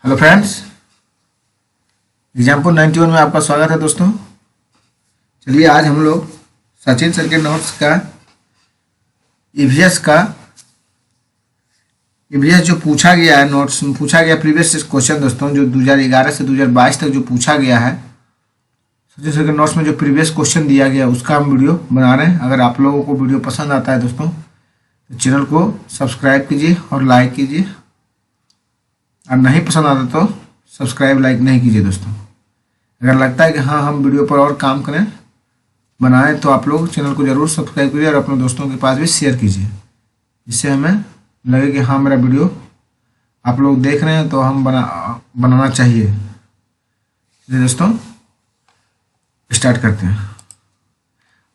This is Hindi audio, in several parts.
हेलो फ्रेंड्स, एग्जाम्पल 91 में आपका स्वागत है दोस्तों। चलिए आज हम लोग सचिन सर के नोट्स का ईवीएस जो पूछा गया है, नोट्स में पूछा गया प्रीवियस क्वेश्चन दोस्तों, जो 2011 से 2022 तक जो पूछा गया है सचिन सर के नोट्स में जो प्रीवियस क्वेश्चन दिया गया उसका हम वीडियो बना रहे हैं। अगर आप लोगों को वीडियो पसंद आता है दोस्तों तो चैनल को सब्सक्राइब कीजिए और लाइक कीजिए, और नहीं पसंद आता तो सब्सक्राइब लाइक नहीं कीजिए दोस्तों। अगर लगता है कि हाँ हम वीडियो पर और काम करें बनाएं तो आप लोग चैनल को ज़रूर सब्सक्राइब कीजिए और अपने दोस्तों के पास भी शेयर कीजिए, जिससे हमें लगे कि हाँ मेरा वीडियो आप लोग देख रहे हैं तो हम बनाना चाहिए। चलिए दोस्तों स्टार्ट करते हैं।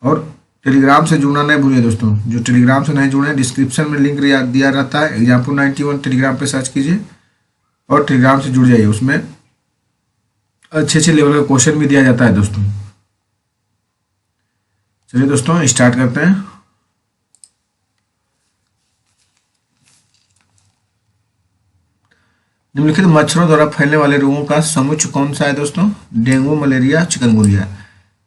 और टेलीग्राम से जुड़ना नहीं भूलिए दोस्तों, जो टेलीग्राम से नहीं जुड़े डिस्क्रिप्शन में लिंक दिया रहता है, एग्जाम्पल 91 टेलीग्राम पे सर्च कीजिए और टेलीग्राम से जुड़ जाइए। उसमें अच्छे लेवल का क्वेश्चन भी दिया जाता है दोस्तों। चलिए दोस्तों स्टार्ट करते हैं। निम्नलिखित मच्छरों द्वारा फैलने वाले रोगों का समुच्चय कौन सा है दोस्तों? Dengue, malaria, chikungunya.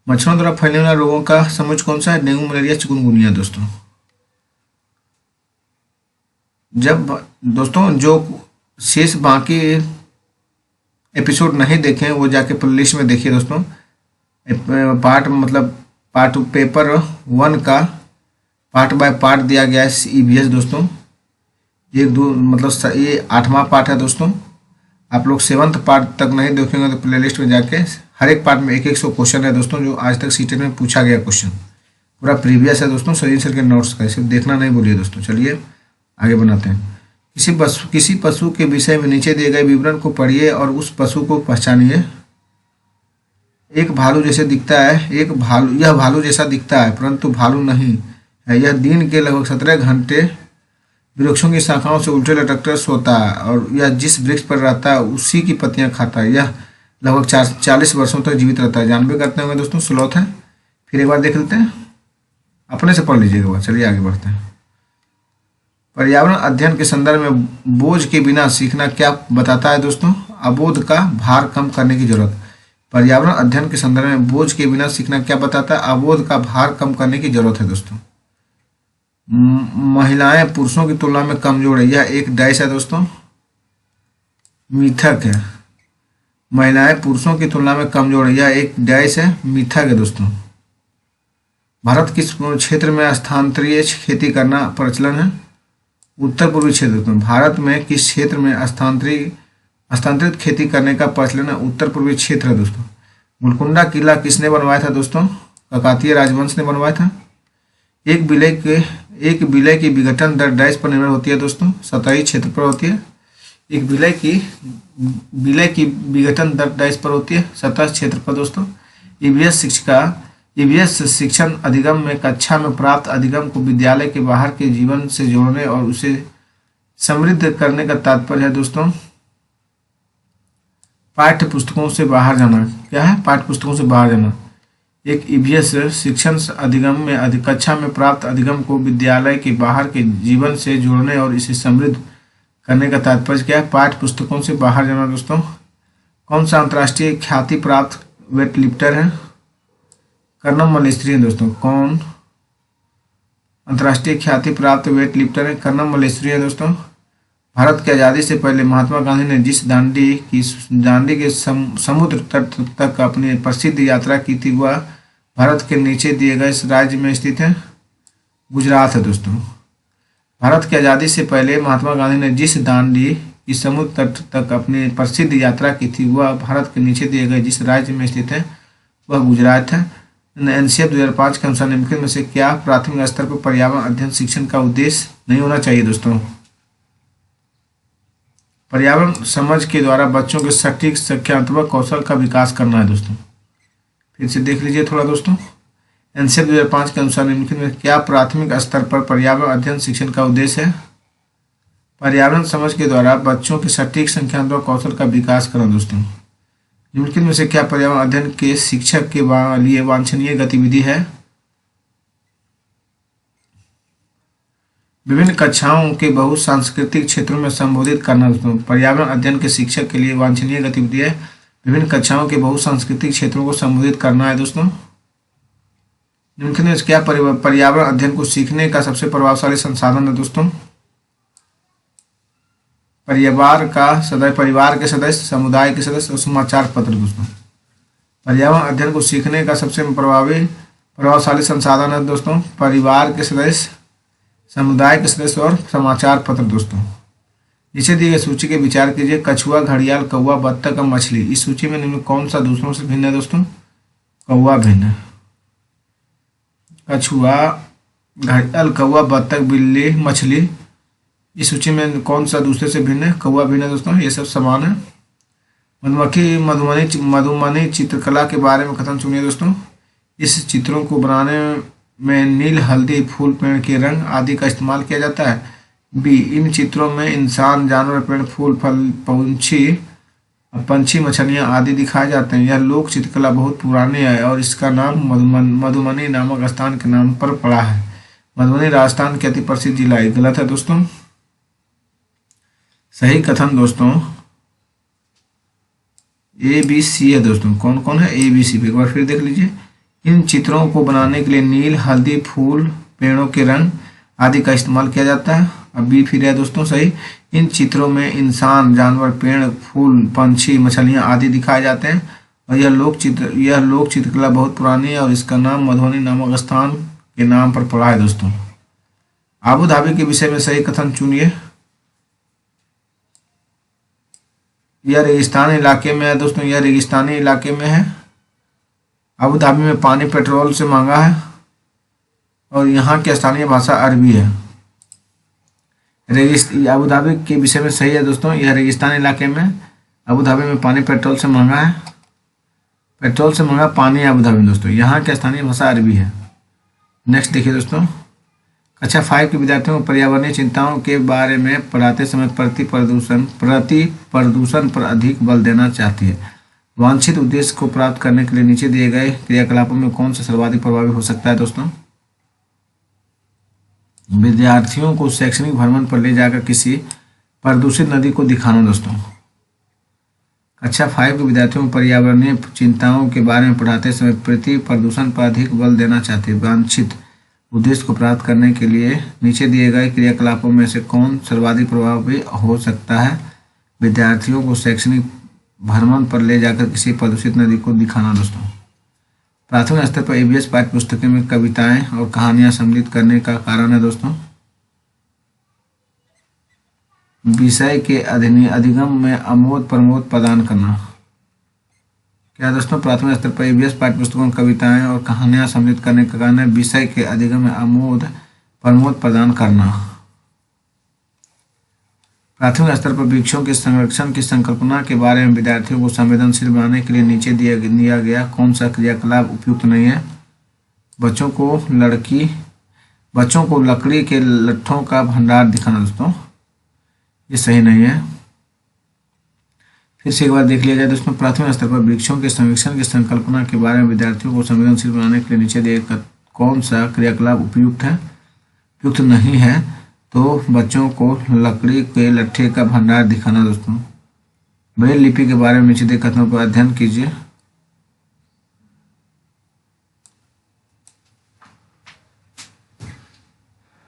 मच्छरों द्वारा फैलने वाले रोगों का समुच्चय कौन सा है? डेंगू, मलेरिया, चिकनगुनिया दोस्तों। जब दोस्तों जो शेष बाकी एपिसोड नहीं देखे वो जाके प्लेलिस्ट में देखिए दोस्तों। पार्ट पेपर 1 का पार्ट बाय पार्ट दिया गया है ईवीएस दोस्तों। ये 8वां पार्ट है दोस्तों। आप लोग 7th पार्ट तक नहीं देखेंगे तो प्लेलिस्ट में जाके हर एक पार्ट में एक 100 क्वेश्चन है दोस्तों, जो आज तक सीटेट में पूछा गया क्वेश्चन पूरा प्रीवियस है दोस्तों, सचिन सर के नोट्स का। इसे देखना नहीं भूलिए दोस्तों। चलिए आगे बनाते हैं। किसी पशु के विषय में नीचे दिए गए विवरण को पढ़िए और उस पशु को पहचानिए। एक भालू जैसे दिखता है। यह भालू जैसा दिखता है परंतु भालू नहीं है। यह दिन के लगभग 17 घंटे वृक्षों की शाखाओं से उल्टे लटक कर सोता है और यह जिस वृक्ष पर रहता है उसी की पत्तियां खाता है। यह लगभग 40 वर्षों तक जीवित रहता है। जानबे करते होंगे दोस्तों, स्लोथ है। फिर एक बार देख लेते हैं, अपने से पढ़ लीजिएगा। चलिए आगे बढ़ते हैं। पर्यावरण अध्ययन के संदर्भ में बोझ के बिना सीखना क्या बताता है दोस्तों? अबोध का भार कम करने की जरूरत। पर्यावरण अध्ययन के संदर्भ में बोझ के बिना सीखना क्या बताता है? अबोध का भार कम करने की जरूरत है दोस्तों। महिलाएं पुरुषों की तुलना में कमजोर है। यह एक डैश है दोस्तों, मिथक है। महिलाएं पुरुषों की तुलना में कमजोर है। यह एक डैश है, मिथक है दोस्तों। भारत किस क्षेत्र में स्थानांतरित खेती करना प्रचलन है? उत्तर पूर्वी क्षेत्र में। भारत में किस क्षेत्र में स्थानांतरित खेती करने का प्रचलन है? उत्तर पूर्वी क्षेत्र है दोस्तों। गोलकुंडा किला किसने बनवाया था दोस्तों? काकतीय राजवंश ने बनवाया था। एक विलय की विघटन दर डैश पर निर्भर होती है दोस्तों? सतही क्षेत्र पर होती है। एक विलय की विघटन दर डैश पर होती है? सतह क्षेत्र पर दोस्तों। ईवीएस शिक्षण अधिगम में कक्षा में प्राप्त अधिगम को विद्यालय के बाहर के जीवन से जोड़ने और उसे समृद्ध करने का तात्पर्य है दोस्तों। पाठ्य पुस्तकों से बाहर जाना। क्या है? पाठ्य पुस्तकों से बाहर जाना। एक ईवीएस शिक्षण अधिगम में कक्षा में प्राप्त अधिगम को विद्यालय के बाहर के जीवन से जोड़ने और इसे समृद्ध करने का तात्पर्य क्या है? पाठ्य पुस्तकों से बाहर जाना दोस्तों। कौन सा अंतर्राष्ट्रीय ख्याति प्राप्त वेट लिफ्टर है? कर्नल मलेश्वरी है दोस्तों। कौन अंतर्राष्ट्रीय ख्याति प्राप्त वेट लिफ्टर है? कर्नल मलेश्वरी है दोस्तों। भारत की आज़ादी से पहले महात्मा गांधी ने जिस दांडी के समुद्र तट तक अपनी प्रसिद्ध यात्रा की थी वह भारत के नीचे दिए गए इस राज्य में स्थित है? गुजरात है दोस्तों। भारत की आज़ादी से पहले महात्मा गांधी ने जिस दांडी की समुद्र तट तक अपनी प्रसिद्ध यात्रा की थी वह भारत के नीचे दिए गए जिस राज्य में स्थित है वह गुजरात है। एनसीएफ 2005 के अनुसार निम्नलिखित में से क्या प्राथमिक स्तर पर पर्यावरण अध्ययन शिक्षण का उद्देश्य नहीं होना चाहिए दोस्तों? पर्यावरण समझ के द्वारा बच्चों के सटीक संख्यात्मक कौशल का विकास करना है दोस्तों। फिर से देख लीजिए थोड़ा दोस्तों। एनसीएफ 2005 के अनुसार निम्नलिखित में क्या प्राथमिक स्तर पर पर्यावरण अध्ययन शिक्षण का उद्देश्य है? पर्यावरण समझ के द्वारा बच्चों के सटीक संख्यात्मक कौशल का विकास करना दोस्तों। निम्नलिखित में से क्या पर्यावरण अध्ययन के शिक्षक के लिए वांछनीय गतिविधि है? विभिन्न कक्षाओं के बहु सांस्कृतिक क्षेत्रों में संबोधित करना दोस्तों। पर्यावरण अध्ययन के शिक्षक के लिए वांछनीय गतिविधि है विभिन्न कक्षाओं के बहु सांस्कृतिक क्षेत्रों को संबोधित करना है दोस्तों। निम्नलिखित क्या पर्यावरण अध्ययन को सीखने का सबसे प्रभावशाली संसाधन है दोस्तों। परिवार के सदस्य, समुदाय के सदस्य और समाचार पत्र दोस्तों। पर्यावरण अध्ययन को सीखने का सबसे प्रभावशाली संसाधन है दोस्तों परिवार के सदस्य, समुदाय के सदस्य और समाचार पत्र दोस्तों। नीचे दी गई सूची के विचार कीजिए। कछुआ, घड़ियाल, कौवा, बत्तख और मछली। इस सूची में निम्न कौन सा दूसरों से भिन्न है दोस्तों? कौवा भिन्न है। कछुआ, घड़ियाल, कौवा, बत्तख, बिल्ली, मछली, इस सूची में कौन सा दूसरे से भिन्न है? कौवा भिन्न है दोस्तों। ये सब समान है। मधुमनी चित्रकला के बारे में कथन सुनिए दोस्तों। इस चित्रों को बनाने में नील, हल्दी, फूल, पेड़ के रंग आदि का इस्तेमाल किया जाता है। बी, इन चित्रों में इंसान, जानवर, पेड़, फूल, फल, पंछी, मछलियां आदि दिखाए जाते हैं। यह लोक चित्रकला बहुत पुरानी है और इसका नाम मधुमनी नामक स्थान के नाम पर पड़ा है। मधुबनी राजस्थान के अति प्रसिद्ध जिला है। गलत है दोस्तों। सही कथन दोस्तों ए बी सी है दोस्तों। कौन कौन है? A B C. एक बार फिर देख लीजिए। इन चित्रों को बनाने के लिए नील, हल्दी, फूल, पेड़ों के रंग आदि का इस्तेमाल किया जाता है। अब बी फिर है दोस्तों सही। इन चित्रों में इंसान, जानवर, पेड़, फूल, पंछी, मछलियां आदि दिखाए जाते हैं और यह लोक चित्रकला बहुत पुरानी है और इसका नाम मधुबनी नामक स्थान के नाम पर पड़ा है दोस्तों। आबू धाबी के विषय में सही कथन चुनिए। यह रेगिस्तानी इलाके में है दोस्तों। यह रेगिस्तानी इलाके में है। अबू धाबी में पानी पेट्रोल से महंगा है और यहाँ की स्थानीय भाषा अरबी है। अबू धाबी के विषय में सही है दोस्तों। यह रेगिस्तान इलाके में अबू धाबी में पानी पेट्रोल से महंगा है। पेट्रोल से महंगा पानी है अबू धाबी में दोस्तों। यहाँ की स्थानीय भाषा अरबी है। नेक्स्ट देखिए दोस्तों। कक्षा 5 के विद्यार्थियों को पर्यावरणीय चिंताओं के बारे में पढ़ाते समय प्रति प्रदूषण पर अधिक बल देना चाहती है। वांछित उद्देश्य को प्राप्त करने के लिए नीचे दिए गए क्रियाकलापों में कौन सा सर्वाधिक प्रभावी हो सकता है दोस्तों? विद्यार्थियों को शैक्षणिक भ्रमण पर ले जाकर किसी प्रदूषित नदी को दिखाना दोस्तों। कक्षा 5 के विद्यार्थियों को पर्यावरणीय चिंताओं के बारे में पढ़ाते समय प्रति प्रदूषण पर अधिक बल देना चाहते हैं। वांछित उद्देश्य को प्राप्त करने के लिए नीचे दिए गए क्रियाकलापों में से कौन सर्वाधिक प्रभावी हो सकता है? विद्यार्थियों को शैक्षणिक भ्रमण पर ले जाकर किसी प्रदूषित नदी को दिखाना दोस्तों। प्राथमिक स्तर पर ईवीएस पाठ्य पुस्तकों में कविताएं और कहानियां सम्मिलित करने का कारण है दोस्तों। विषय के अधिगम में आमोद प्रमोद प्रदान करना। क्या दोस्तों? प्राथमिक स्तर पर ईवीएस पाठ्य पुस्तकों में कविताएं और कहानियां सम्मिलित करने का कारण है विषय के अधिगम में आमोद प्रमोद प्रदान करना। प्राथमिक स्तर पर वृक्षों के संरक्षण की संकल्पना के बारे में विद्यार्थियों को संवेदनशील बनाने के लिए नीचे दिया गया कौन सा क्रियाकलाप उपयुक्त नहीं है? बच्चों को लकड़ी के लट्ठों का भंडार दिखाना दोस्तों। ये सही नहीं है। फिर से एक बार देख लिया जाए दोस्तों। प्राथमिक स्तर पर वृक्षों के संरक्षण की संकल्पना के बारे में विद्यार्थियों को संवेदनशील बनाने के लिए नीचे दिए कौन सा क्रियाकलाप उपयुक्त है? उपयुक्त नहीं है तो बच्चों को लकड़ी के लट्ठे का भंडार दिखाना दोस्तों। ब्रेल लिपि के बारे में नीचे दिए कथनों पर अध्ययन कीजिए।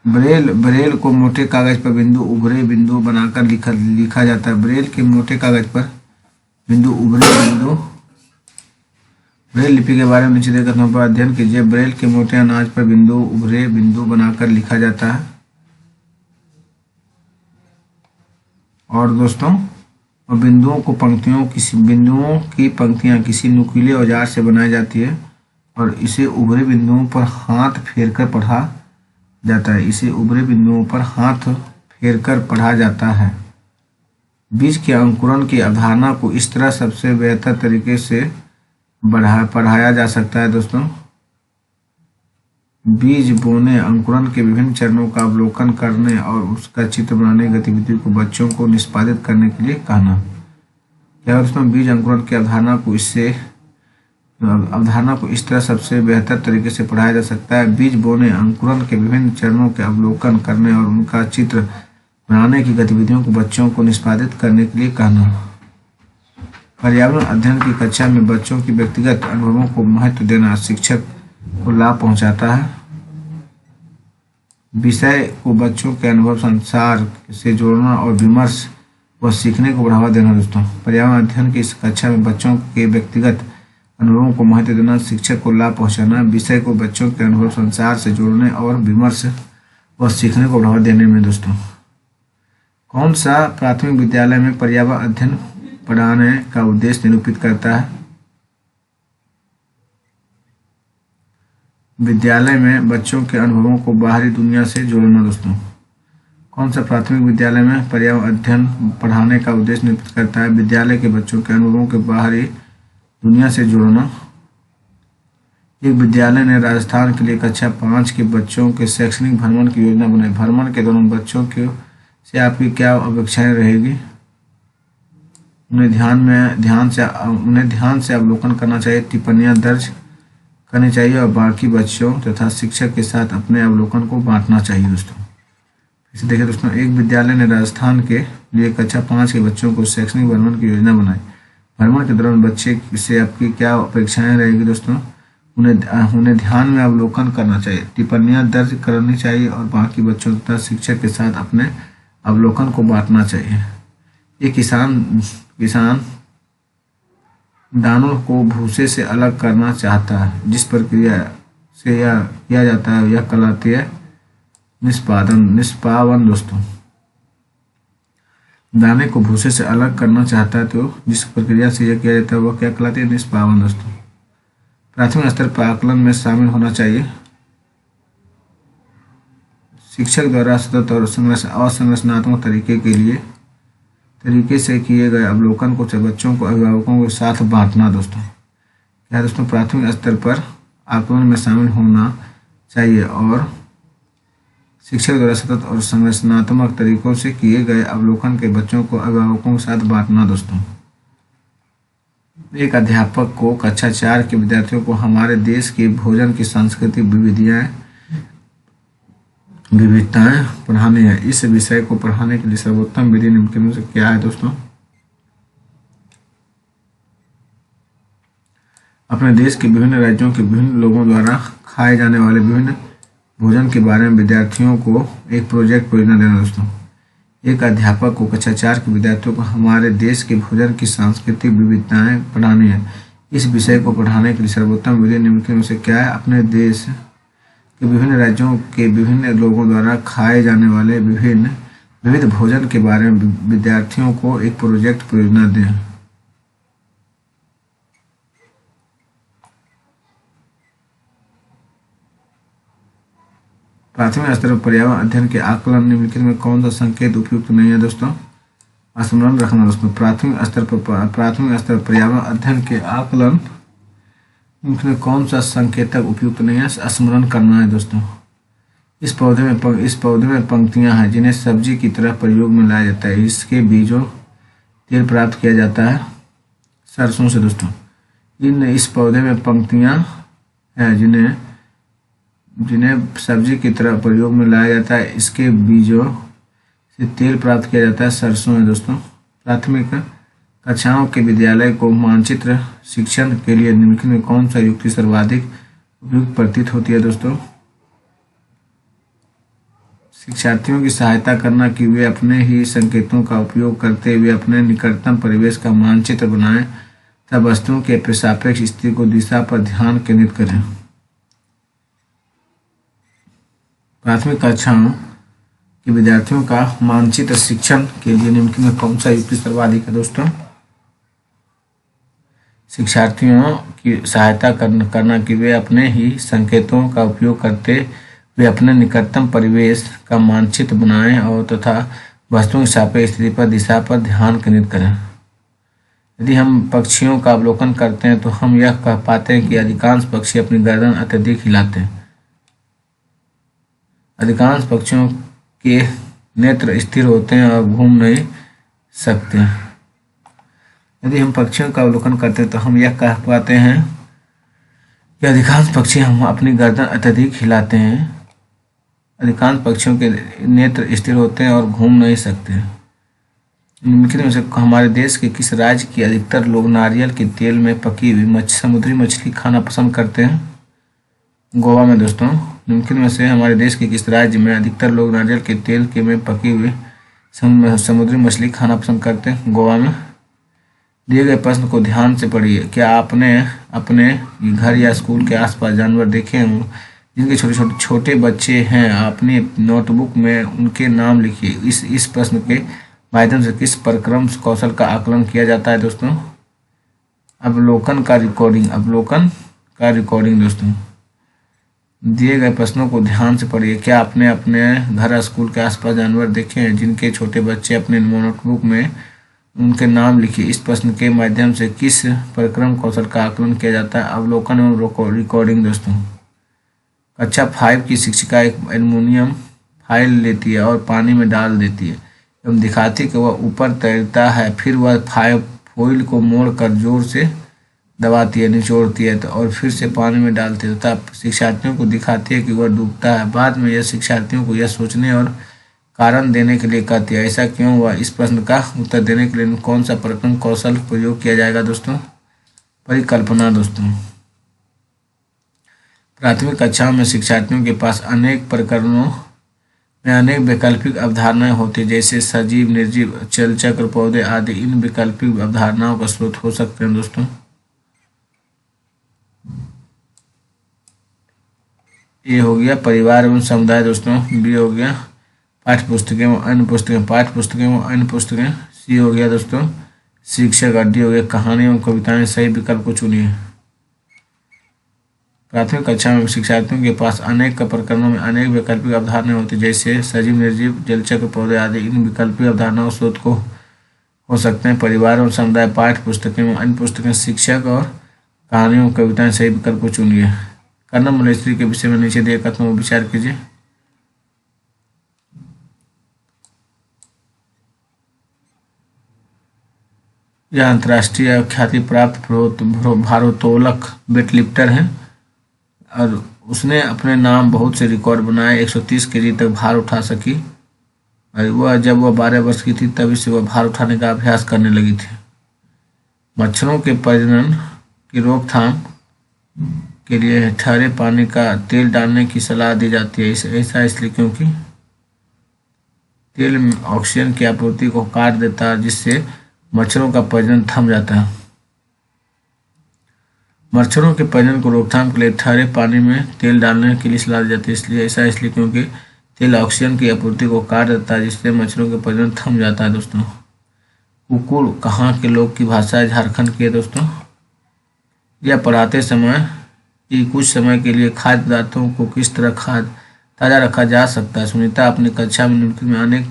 ब्रेल को मोटे कागज पर बिंदु उभरे बिंदु बनाकर लिखा जाता है। ब्रेल के मोटे कागज पर बिंदु उभरे बिंदु। ब्रेल लिपि के बारे में नीचे दिए कथनों पर अध्ययन कीजिए। ब्रेल के मोटे अनाज पर बिंदु उभरे बिंदु बनाकर लिखा जाता है। और दोस्तों बिंदुओं की पंक्तियां किसी नुकीले औजार से बनाई जाती है और इसे उभरे बिंदुओं पर हाथ फेरकर पढ़ा जाता है। इसे उभरे बिंदुओं पर हाथ फेरकर पढ़ा जाता है। बीज के अंकुरण की अवधारणा को इस तरह सबसे बेहतर तरीके से पढ़ाया जा सकता है दोस्तों। बीज बोने, अंकुरण के विभिन्न चरणों का अवलोकन करने और उसका चित्र बनाने की गतिविधि को बच्चों को निष्पादित करने के लिए कहना। या दोस्तों बीज अंकुरण की अवधारणा को इससे अवधारणा को इस तरह सबसे बेहतर तरीके से पढ़ाया जा सकता है। बीज बोने, अंकुरण के विभिन्न चरणों के अवलोकन करने और उनका चित्र बनाने की गतिविधियों को बच्चों को निष्पादित करने के लिए कहना। पर्यावरण अध्ययन की कक्षा में बच्चों की व्यक्तिगत अनुभवों को महत्व देना शिक्षक को लाभ पहुंचाता है। विषय को बच्चों के अनुभव संसार से जोड़ना और विमर्श व सीखने को बढ़ावा देना। दोस्तों, पर्यावरण अध्ययन की इस कक्षा में बच्चों के व्यक्तिगत अनुभवों को महत्व देना, शिक्षक को लाभ पहुंचाना, विषय को बच्चों के अनुभव संसार से जोड़ने और विमर्श व सीखने को बढ़ावा देने में। दोस्तों, कौन सा प्राथमिक विद्यालय में पर्यावरण अध्ययन पढ़ाने का उद्देश्य निरूपित करता है? विद्यालय में बच्चों के अनुभवों को बाहरी दुनिया से जोड़ना। दोस्तों, कौन सा प्राथमिक विद्यालय में पर्यावरण अध्ययन पढ़ाने का उद्देश्य निरूपित करता है? विद्यालय के बच्चों के अनुभवों के बाहरी दुनिया से जोड़ना। एक विद्यालय ने राजस्थान के लिए कक्षा 5 के बच्चों के शैक्षणिक भ्रमण की योजना बनाई। भ्रमण के दौरान बच्चों के से आपकी क्या अपेक्षाएं रहेगी? उन्हें ध्यान से अवलोकन करना चाहिए, टिप्पणियां दर्ज करनी चाहिए और बाकी बच्चों तथा शिक्षक के साथ अपने अवलोकन को बांटना चाहिए। दोस्तों, इसे देखिए दोस्तों, एक विद्यालय ने राजस्थान के लिए कक्षा 5 के बच्चों को शैक्षणिक भ्रमण की योजना बनाई। भ्रमण के दौरान बच्चे से आपकी क्या अपेक्षाएं रहेगी? दोस्तों, उन्हें ध्यान में अवलोकन करना चाहिए, टिप्पणियां दर्ज करनी चाहिए और बाकी बच्चों तथा शिक्षक के साथ अपने अवलोकन को बांटना चाहिए। ये किसान दानों को भूसे से अलग करना चाहता है। जिस प्रक्रिया से यह किया जाता है यह कहलाती है निष्पावन। दोस्तों, दाने को भूसे से अलग करना चाहता है तो जिस प्रक्रिया से यह किया जाता है वह क्या कहलाती है? निष्पावन। दोस्तों, प्राथमिक स्तर पर आकलन में शामिल होना चाहिए। शिक्षक द्वारा सतत और असंरचनात्मक तरीके से किए गए अवलोकन को बच्चों को अभिभावकों के साथ बांटना। दोस्तों, क्या दोस्तों, प्राथमिक स्तर पर आकलन में शामिल होना चाहिए और शिक्षक द्वारा सतत और संरचनात्मक तरीकों से किए गए अवलोकन के बच्चों को अभिभावकों के साथ बांटना। दोस्तों, एक अध्यापक को कक्षा 4 के विद्यार्थियों को हमारे देश के भोजन की सांस्कृतिक विविधताएं पढ़ानी है। इस विषय को पढ़ाने के लिए सर्वोत्तम विधि निम्नलिखित में से क्या है? दोस्तों, अपने देश के विभिन्न राज्यों के विभिन्न लोगों द्वारा खाए जाने वाले विभिन्न भोजन के बारे में विद्यार्थियों को एक प्रोजेक्ट परियोजना देना। दोस्तों, एक अध्यापक को कक्षा 4 के विद्यार्थियों को हमारे देश के भोजन की सांस्कृतिक विविधताएं पढ़ानी है। इस विषय को पढ़ाने के लिए सर्वोत्तम विधि निम्नलिखित में से क्या है? अपने देश के विभिन्न राज्यों के विभिन्न लोगों द्वारा खाए जाने वाले विविध भोजन के बारे में विद्यार्थियों को एक प्रोजेक्ट परियोजना दें। प्राथमिक स्तर पर पर्यावरण अध्ययन के आकलन निम्नलिखित में कौन सा संकेत उपयुक्त नहीं है? दोस्तों, स्मरण रखना। दोस्तों, प्राथमिक स्तर पर पर्यावरण अध्ययन के आकलन में कौन सा संकेतक उपयुक्त नहीं है? स्मरण करना है। दोस्तों, इस पौधे में पंक्तियां हैं जिन्हें सब्जी की तरह प्रयोग में लाया जाता है। इसके बीजों तेल प्राप्त किया जाता है सरसों से। दोस्तों, इस पौधे में पंक्तियां हैं जिन्हें सब्जी की तरह प्रयोग में लाया जाता है। इसके बीजों से तेल प्राप्त किया जाता है सरसों है। दोस्तों, प्राथमिक कक्षाओं के विद्यालय को मानचित्र शिक्षण के लिए निम्नलिखित में कौन सा युक्ति सर्वाधिक उपयुक्त प्रतीत होती है? दोस्तों, शिक्षार्थियों की सहायता करना कि वे अपने ही संकेतों का उपयोग करते हुए अपने निकटतम परिवेश का मानचित्र बनाएं तथा वस्तुओं के सापेक्ष स्थिति को दिशा पर ध्यान केंद्रित करें। प्राथमिक कक्षाओं के विद्यार्थियों का मानचित्र शिक्षण के लिए निम्नलिखित में कौन सा युक्ति सर्वाधिक है? दोस्तों, शिक्षार्थियों की सहायता करना कि वे अपने ही संकेतों का उपयोग करते वे अपने निकटतम परिवेश का मानचित्र बनाएं और तथा वस्तुओं की सापेक्ष स्थिति पर दिशा पर ध्यान केंद्रित करें। यदि हम पक्षियों का अवलोकन करते हैं तो हम यह कह पाते हैं कि अधिकांश पक्षी अपनी गर्दन अत्यधिक हिलाते हैं। अधिकांश पक्षियों के नेत्र स्थिर होते हैं और घूम नहीं सकते। यदि हम पक्षियों का अवलोकन करते हैं तो हम यह कह पाते हैं कि अधिकांश पक्षी हम अपनी गर्दन अत्यधिक हिलाते हैं। अधिकांश पक्षियों के नेत्र स्थिर होते हैं और घूम नहीं सकते। निम्नलिखित में से हमारे देश के किस राज्य की अधिकतर लोग नारियल के तेल में पकी हुई समुद्री मछली खाना पसंद करते हैं? गोवा में दोस्तों। निम्नलिखित में से हमारे देश के किस राज्य में अधिकतर लोग नारियल के तेल के में पकी हुई समुद्री मछली खाना पसंद करते हैं? गोवा में। दिए गए प्रश्न को ध्यान से पढ़िए। क्या आपने अपने घर या स्कूल के आसपास जानवर देखे हों जिनके छोटे बच्चे हैं? अपनी नोटबुक में उनके नाम लिखिए। इस प्रश्न के माध्यम से किस परक्रम कौशल का आकलन किया जाता है दोस्तों? अवलोकन का रिकॉर्डिंग दोस्तों। दिए गए प्रश्नों को ध्यान से पढ़िए। क्या आपने अपने घर या स्कूल के आसपास जानवर देखे हैं जिनके छोटे बच्चे? अपने नोटबुक में उनके नाम लिखिए। इस प्रश्न के माध्यम से किस परक्रम कौशल का आकलन किया जाता है? अवलोकन एवं रिकॉर्डिंग दोस्तों। कक्षा 5 की शिक्षिका एक एल्युमिनियम फाइल लेती है और पानी में डाल देती है एवं दिखाती कि वह ऊपर तैरता है। फिर वह फॉइल को मोड़कर जोर से दबाती है, निचोड़ती है और फिर से पानी में डालती है तथा शिक्षार्थियों को दिखाती है कि वह डूबता है। बाद में यह शिक्षार्थियों को यह सोचने और कारण देने के लिए कहती है। ऐसा क्यों हुआ? इस प्रश्न का उत्तर देने के लिए कौन सा परक्रम कौशल प्रयोग किया जाएगा दोस्तों? परिकल्पना दोस्तों। प्राथमिक कक्षाओं में शिक्षार्थियों के पास अनेक प्रकरणों में अनेक वैकल्पिक अवधारणाएं होती है, जैसे सजीव, निर्जीव, जल चक्र, पौधे आदि। इन वैकल्पिक अवधारणाओं का स्रोत हो सकते हैं दोस्तों। ए हो गया परिवार एवं समुदाय दोस्तों। बी हो गया पाठ्य पुस्तकें एवं अन्य पुस्तकें, पाठ्य पुस्तकें एवं अन्य पुस्तकें। सी हो गया दोस्तों शिक्षक। डी हो गया कहानी एवं कविताएं। सही विकल्प को चुनिए। प्राथमिक कक्षा में शिक्षार्थियों के पास अनेक प्रकरणों में अनेक वैकल्पिक अवधारणाएं होती है, जैसे सजीव, निर्जीव, जलचक्र, पौधे आदि। इन वैकल्पिक अवधारणाओं के स्रोत को हो सकते हैं परिवार और समुदाय, पाठ्य पुस्तकें एवं अन्य पुस्तकें, शिक्षक और कहानियों कविताएं। सही विकल्प को चुनिए। कर्नल मोलेस्ट्री के विषय में नीचे दिए कथनों पर विचार कीजिए। यह अंतर्राष्ट्रीय ख्याति प्राप्त भारोत्तोलक वेटलिफ्टर है और उसने अपने नाम बहुत से रिकॉर्ड बनाए। 130 केजी तक भार उठा सकी और जब वह 12 वर्ष की थी तभी से वह भार उठाने का अभ्यास करने लगी थी। मच्छरों के प्रजनन की रोकथाम के लिए ठहरे पानी का तेल डालने की सलाह दी जाती है। ऐसा इसलिए क्योंकि तेल ऑक्सीजन की आपूर्ति को काट देता है, जिससे मच्छरों का प्रजनन थम जाता है। मच्छरों के प्रजनन को रोकथाम के लिए ठहरे पानी में तेल डालने के लिए सलाह दी जाती है। इसलिए क्योंकि तेल ऑक्सीजन की आपूर्ति को काट देता है, जिससे मच्छरों का प्रजनन थम जाता है दोस्तों। कुकुर कहाँ के लोग की भाषा है? झारखंड की है दोस्तों। यह पढ़ाते समय कि कुछ समय के लिए खाद्य पदार्थों को किस तरह ताज़ा रखा जा सकता है। सुनीता अपनी कक्षा में निम्नलिखित में अनेक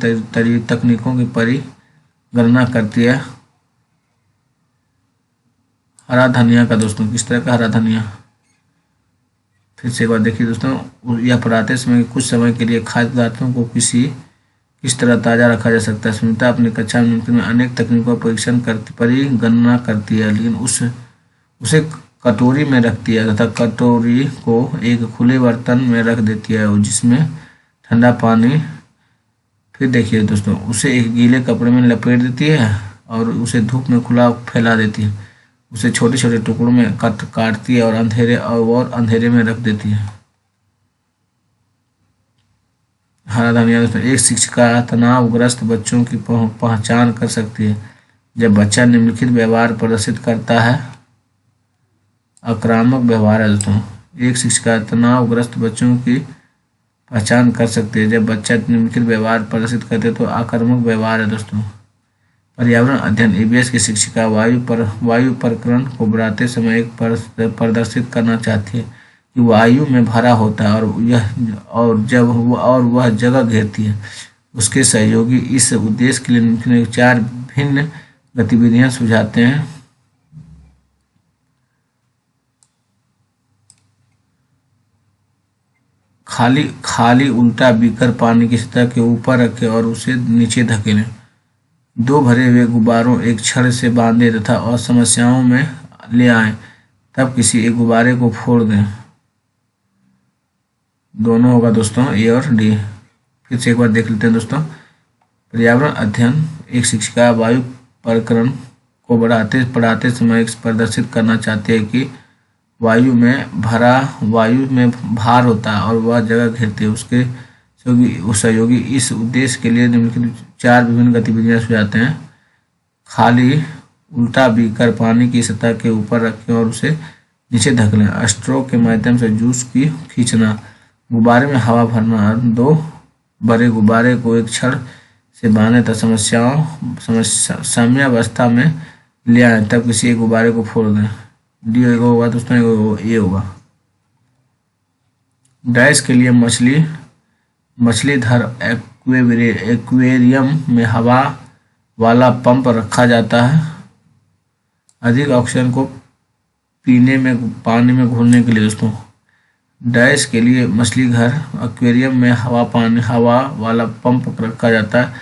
तकनीकों की परिगणना करती है। हरा धनिया का दोस्तों, किस तरह का हरा धनिया? फिर से एक बार देखिए दोस्तों। यह पढ़ाते समय कुछ समय के लिए खाद्य पदार्थों को किस तरह ताज़ा रखा जा सकता है। सुनीता अपनी कक्षा में अनेक तकनीकों का परिगणना करती है, लेकिन उसे कटोरी में रखती है तथा कटोरी को एक खुले बर्तन में रख देती है जिसमें ठंडा पानी। फिर देखिए दोस्तों, उसे एक गीले कपड़े में लपेट देती है और उसे धूप में खुला फैला देती है। उसे छोटे छोटे टुकड़ों में काटती है और अंधेरे में रख देती है। हरा धनिया दोस्तों। एक शिक्षिका तनावग्रस्त बच्चों की पहचान कर सकती है जब बच्चा निम्नलिखित व्यवहार प्रदर्शित करता है। आक्रामक व्यवहार है दोस्तों। एक शिक्षिका तनावग्रस्त बच्चों की पहचान कर सकती है जब बच्चा निम्नलिखित व्यवहार प्रदर्शित करते है, तो आक्रामक व्यवहार है दोस्तों। पर्यावरण अध्ययन ईवीएस की शिक्षिका वायु प्रकरण को बढ़ाते समय एक प्रदर्शित करना चाहती है कि वायु में भरा होता है और वह जगह घेरती है। उसके सहयोगी इस उद्देश्य के लिए 4 भिन्न गतिविधियां सुझाते हैं। खाली उल्टा बीकर पानी की सतह के ऊपर रखें और उसे नीचे धकेलें। 2 भरे हुए गुब्बारों एक छड़ से बांधे तथा और समस्याओं में ले आएं। तब किसी एक गुब्बारे को फोड़ दें। दोनों होगा दोस्तों, ए और डी। फिर से एक बार देख लेते हैं दोस्तों। पर्यावरण अध्ययन, एक शिक्षिका वायु प्रकरण को पढ़ाते समय एक प्रदर्शित करना चाहते हैं कि वायु में भार होता है और वह जगह घेरती है। उसके सहयोगी इस उद्देश्य के लिए निम्नलिखित 4 विभिन्न गतिविधियां सुझाते हैं। खाली उल्टा बीकर पानी की सतह के ऊपर रखें और उसे नीचे धकेलें। स्ट्रो के माध्यम से जूस की खींचना। गुब्बारे में हवा भरना। 2 बड़े गुब्बारे को एक छड़ से बांधें तथा साम्यावस्था में ले आए, तब किसी एक गुब्बारे को फोड़ दें। डी होगा दोस्तों, ए होगा। डैश के लिए मछली धर एक्वेरियम में हवा वाला पंप रखा जाता है अधिक ऑक्सीजन को पानी में घुलने के लिए दोस्तों। डैश के लिए मछली घर एक्वेरियम में हवा वाला पंप रखा जाता है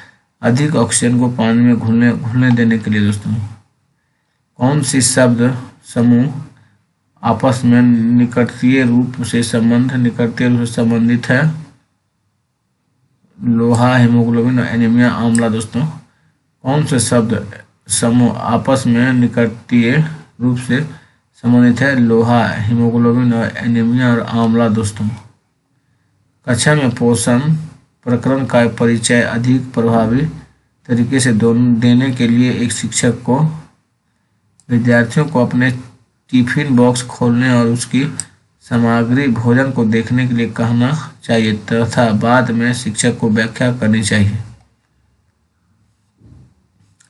अधिक ऑक्सीजन को पानी में घुलने देने के लिए दोस्तों। कौन सी शब्द समूह आपस में निकटतीय रूप से संबंधित है? लोहा, हीमोग्लोबिन और एनीमिया, आंवला दोस्तों। कौन से शब्द समूह आपस में निकटतीय रूप से संबंधित है? लोहा, हीमोग्लोबिन और एनीमिया और आंवला दोस्तों। कक्षा में पोषण प्रकरण का परिचय अधिक प्रभावी तरीके से देने के लिए एक शिक्षक को विद्यार्थियों को अपने टिफिन बॉक्स खोलने और उसकी सामग्री भोजन को देखने के लिए कहना चाहिए तथा बाद में शिक्षक को व्याख्या करनी चाहिए।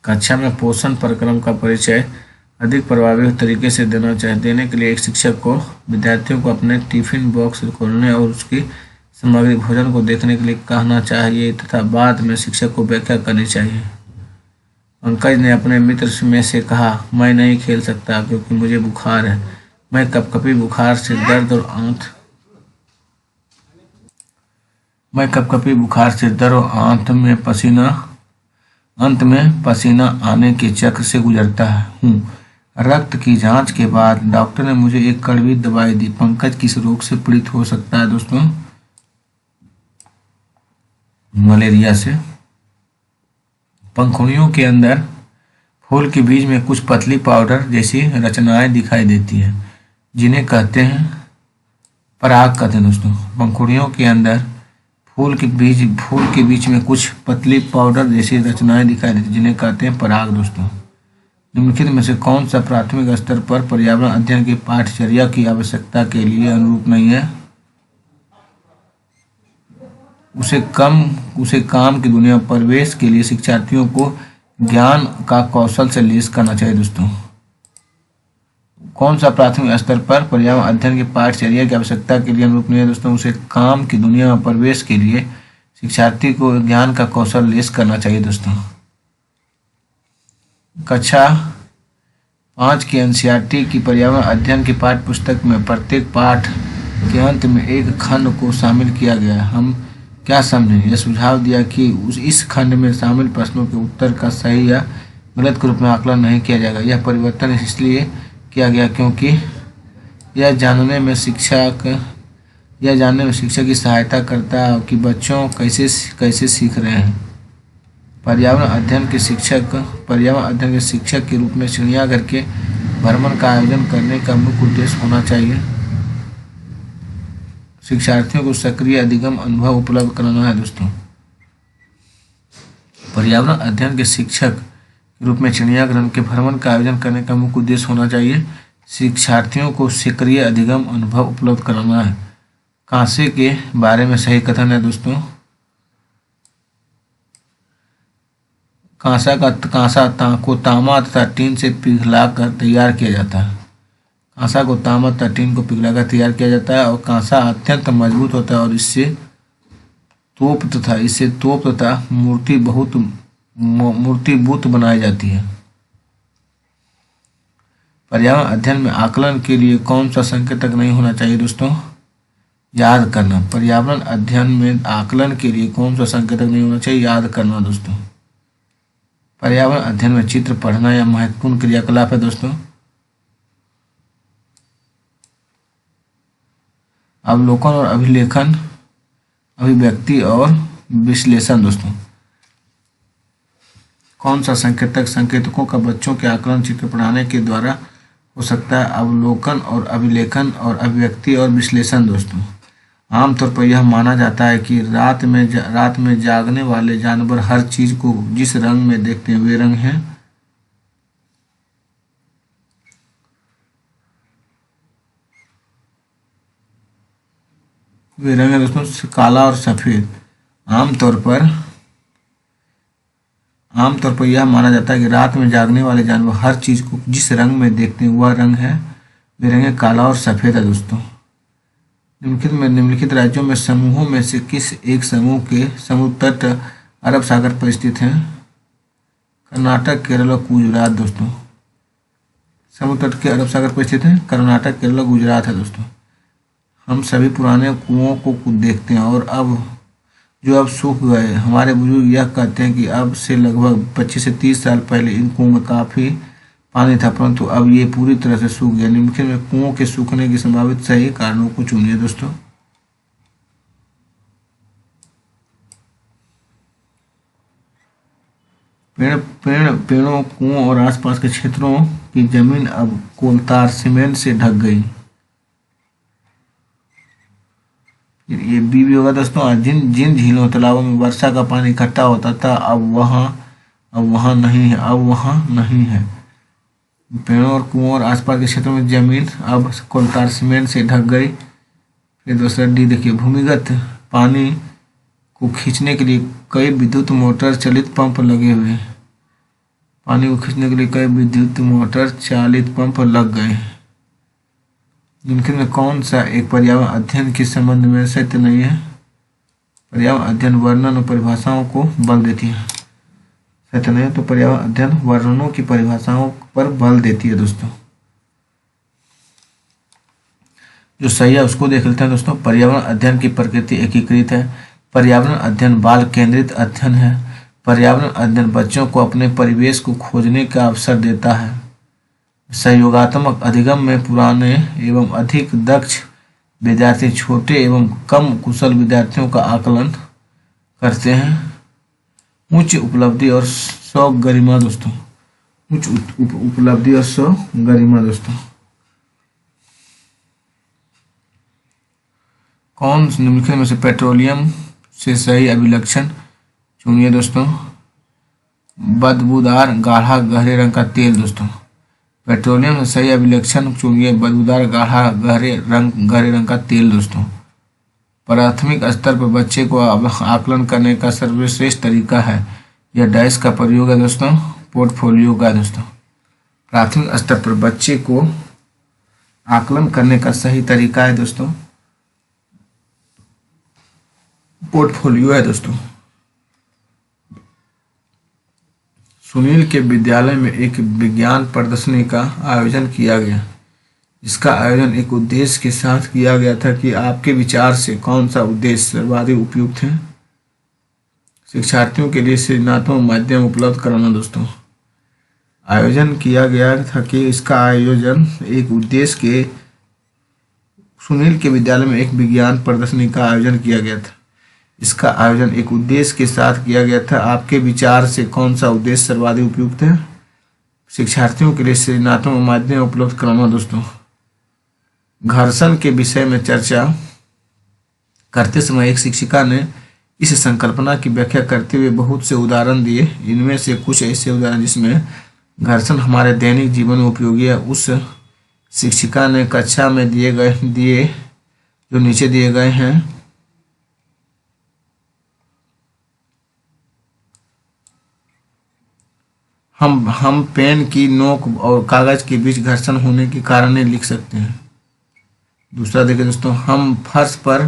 कक्षा में पोषण प्रक्रम का परिचय अधिक प्रभावी तरीके से देने के लिए एक शिक्षक को विद्यार्थियों को अपने टिफिन बॉक्स खोलने और उसकी सामग्री भोजन को देखने के लिए कहना चाहिए तथा बाद में शिक्षक को व्याख्या करनी चाहिए। पंकज ने अपने मित्र में से कहा, मैं नहीं खेल सकता क्योंकि मुझे बुखार है। मैं कपकपी बुखार से दर्द और अंत में पसीना आने के चक्र से गुजरता हूँ। रक्त की जांच के बाद डॉक्टर ने मुझे एक कड़वी दवाई दी। पंकज किस रोग से पीड़ित हो सकता है दोस्तों? मलेरिया से। पंखुड़ियों के अंदर फूल के बीज में कुछ पतली पाउडर जैसी रचनाएं दिखाई देती हैं जिन्हें कहते हैं पराग कहते हैं दोस्तों। पंखुड़ियों के अंदर फूल के बीच में कुछ पतली पाउडर जैसी रचनाएं दिखाई देती हैं जिन्हें कहते हैं पराग दोस्तों। निम्नलिखित में से कौन सा प्राथमिक स्तर पर पर्यावरण अध्ययन की पाठ्यचर्या की आवश्यकता के लिए अनुरूप नहीं है? उसे काम की दुनिया में प्रवेश के लिए शिक्षार्थियों को ज्ञान का कौशल से लैस करना चाहिए दोस्तों। कौन सा प्राथमिक स्तर पर पर्यावरण अध्ययन की पाठ्यचर्या की आवश्यकता के लिए अनुरूप नहीं है दोस्तों? उसे काम की दुनिया में प्रवेश के लिए शिक्षार्थी को ज्ञान का कौशल लैस करना चाहिए दोस्तों। कक्षा 5 की एनसीईआरटी की पर्यावरण अध्ययन की पाठ्य पुस्तक में प्रत्येक पाठ के अंत में एक खंड को शामिल किया गया। हम क्या समझें? यह सुझाव दिया कि इस खंड में शामिल प्रश्नों के उत्तर का सही या गलत के रूप में आकलन नहीं किया जाएगा। यह परिवर्तन इसलिए किया गया क्योंकि यह जानने में शिक्षक की सहायता करता है कि बच्चों कैसे सीख रहे हैं। पर्यावरण अध्ययन के शिक्षक के रूप में चिड़ियाघर के भ्रमण का आयोजन करने का मुख्य उद्देश्य होना चाहिए शिक्षार्थियों को सक्रिय अधिगम अनुभव उपलब्ध कराना है दोस्तों। पर्यावरण अध्ययन के शिक्षक के रूप में चिड़ियाघर के भ्रमण का आयोजन करने का मुख्य उद्देश्य होना चाहिए शिक्षार्थियों को सक्रिय अधिगम अनुभव उपलब्ध कराना है। कांसे के बारे में सही कथन है दोस्तों। कांसा को तांबा तथा टीन से पिघलाकर तैयार किया जाता है। कांसा को तांबा तथा टीन को पिघलाकर तैयार किया जाता है और कांसा अत्यंत मजबूत होता है और इससे तोप तथा मूर्तिभूत बनाई जाती है। पर्यावरण अध्ययन में आकलन के लिए कौन सा संकेतक नहीं होना चाहिए दोस्तों? याद करना। पर्यावरण अध्ययन में आकलन के लिए कौन सा संकेतक नहीं होना चाहिए? याद करना दोस्तों। पर्यावरण अध्ययन में चित्र पढ़ना या महत्वपूर्ण क्रियाकलाप है दोस्तों। अवलोकन और अभिलेखन, अभिव्यक्ति और विश्लेषण दोस्तों। कौन सा संकेतक संकेतकों का बच्चों के आकलन चित्र पढ़ाने के द्वारा हो सकता है? अवलोकन और अभिलेखन और अभिव्यक्ति और विश्लेषण दोस्तों। आमतौर पर यह माना जाता है कि रात में जागने वाले जानवर हर चीज को जिस रंग में देखते हैं वे रंग हैं। वे रंग है दोस्तों काला और सफेद। आमतौर पर यह माना जाता है कि रात में जागने वाले जानवर हर चीज को जिस रंग में देखते हैं वह रंग है, वे रंग है काला और सफेद है दोस्तों। निम्नलिखित राज्यों में समूहों में से किस एक समूह के समुद्र तट अरब सागर पर स्थित हैं? कर्नाटक, केरल और गुजरात दोस्तों। समुद्र तट के अरब सागर पर स्थित है कर्नाटक, केरल और गुजरात है दोस्तों। हम सभी पुराने कुओं को देखते हैं और अब सूख गए। हमारे बुजुर्ग यह कहते हैं कि अब से लगभग 25 से 30 साल पहले इन कुओं में काफी पानी था, परंतु अब ये पूरी तरह से सूख गया। निम्नलिखित में कुओं के सूखने की संभावित सही कारणों को चुनिए दोस्तों। पेड़ों, कुओं और आसपास के क्षेत्रों की जमीन अब कोलतार सीमेंट से ढक गई। ये भी होगा दोस्तों। जिन झीलों तालाबों में वर्षा का पानी इकट्ठा होता था अब वहाँ नहीं है। पेड़ों और कुओं और आसपास के क्षेत्रों में जमीन अब कोलतार सीमेंट से ढक गई। फिर दूसरा डी देखिए, भूमिगत पानी को खींचने के लिए कई विद्युत मोटर चालित पंप लगे हुए हैं। पानी को खींचने के लिए कई विद्युत मोटर चालित पंप लग गए। निम्नलिखित में कौन सा एक पर्यावरण अध्ययन के संबंध में सत्य नहीं है? पर्यावरण अध्ययन वर्णन और परिभाषाओं को बल देती है। सत्य नहीं है तो पर्यावरण अध्ययन वर्णनों की परिभाषाओं पर बल देती है दोस्तों। जो सही है उसको देख लेते हैं दोस्तों। पर्यावरण अध्ययन की प्रकृति एकीकृत है। पर्यावरण अध्ययन बाल केंद्रित अध्ययन है। पर्यावरण अध्ययन बच्चों को अपने परिवेश को खोजने का अवसर देता है। सहयोगात्मक अधिगम में पुराने एवं अधिक दक्ष विद्यार्थी छोटे एवं कम कुशल विद्यार्थियों का आकलन करते हैं। उच्च उपलब्धि और स्वगरिमा दोस्तों। उच्च उपलब्धि और स्वगरिमा दोस्तों। कौन निम्नलिखित में से पेट्रोलियम से सही अभिलक्षण चुनिए दोस्तों। बदबूदार गाढ़ा गहरे रंग का तेल दोस्तों। पेट्रोलियम से सही अभिलक्षण चुनिए बदबूदार गाढ़ा गहरे रंग का तेल दोस्तों। प्राथमिक स्तर पर बच्चे को आकलन करने का सर्वश्रेष्ठ तरीका है। यह डैश का प्रयोग है दोस्तों, पोर्टफोलियो का दोस्तों। प्राथमिक स्तर पर बच्चे को आकलन करने का सही तरीका है दोस्तों, पोर्टफोलियो है दोस्तों। सुनील के विद्यालय में एक विज्ञान प्रदर्शनी का आयोजन किया गया। इसका आयोजन एक उद्देश्य के साथ किया गया था कि आपके विचार से कौन सा उद्देश्य सर्वाधिक उपयुक्त है? शिक्षार्थियों के लिए सृजनात्मक माध्यम उपलब्ध कराना दोस्तों। आयोजन किया गया था कि इसका आयोजन एक उद्देश्य के सुनील के विद्यालय में एक विज्ञान प्रदर्शनी का आयोजन किया गया था। इसका आयोजन एक उद्देश्य के साथ किया गया था। आपके विचार से कौन सा उद्देश्य सर्वाधिक उपयुक्त है? शिक्षार्थियों के लिए सृजनात्मक माध्यम उपलब्ध कराना दोस्तों। घर्षण के विषय में चर्चा करते समय एक शिक्षिका ने इस संकल्पना की व्याख्या करते हुए बहुत से उदाहरण दिए। इनमें से कुछ ऐसे उदाहरण जिसमें घर्षण हमारे दैनिक जीवन में उपयोगी है, उस शिक्षिका ने कक्षा में जो नीचे दिए गए हैं। हम पेन की नोक और कागज के बीच घर्षण होने के कारण लिख सकते हैं। दूसरा देखिए दोस्तों, हम फर्श पर